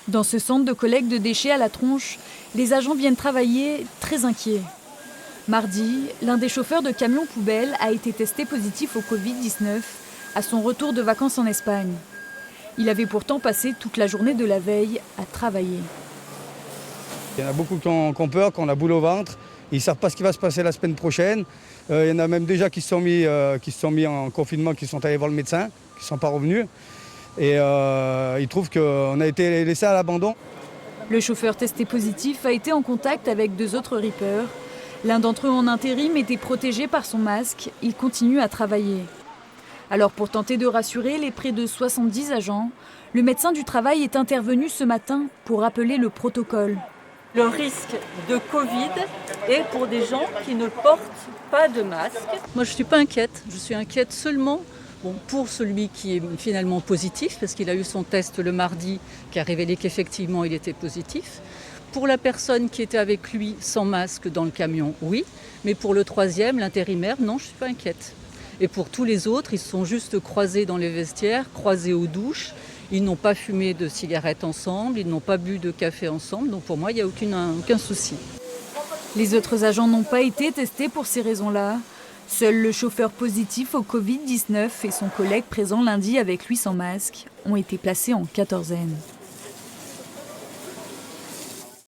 Dans ce centre de collecte de déchets à la Tronche, les agents viennent travailler très inquiets. Mardi, l'un des chauffeurs de camions poubelles a été testé positif au Covid-19 à son retour de vacances en Espagne. Il avait pourtant passé toute la journée de la veille à travailler. Il y en a beaucoup qui ont peur, qui ont la boule au ventre. Ils ne savent pas ce qui va se passer la semaine prochaine. Il y en a même déjà qui se sont mis en confinement, qui sont allés voir le médecin, qui ne sont pas revenus. Et ils trouvent qu'on a été laissés à l'abandon. Le chauffeur testé positif a été en contact avec 2 autres rippers. L'un d'entre eux en intérim était protégé par son masque. Il continue à travailler. Alors pour tenter de rassurer les près de 70 agents, le médecin du travail est intervenu ce matin pour rappeler le protocole. Le risque de Covid est pour des gens qui ne portent pas de masque. Moi, je ne suis pas inquiète. Je suis inquiète seulement pour celui qui est finalement positif, parce qu'il a eu son test le mardi qui a révélé qu'effectivement il était positif. Pour la personne qui était avec lui sans masque dans le camion, oui. Mais pour le troisième, l'intérimaire, non, je ne suis pas inquiète. Et pour tous les autres, ils se sont juste croisés dans les vestiaires, croisés aux douches. Ils n'ont pas fumé de cigarettes ensemble, ils n'ont pas bu de café ensemble. Donc pour moi, il n'y a aucun souci. Les autres agents n'ont pas été testés pour ces raisons-là. Seul le chauffeur positif au Covid-19 et son collègue présent lundi avec lui sans masque ont été placés en quatorzaine.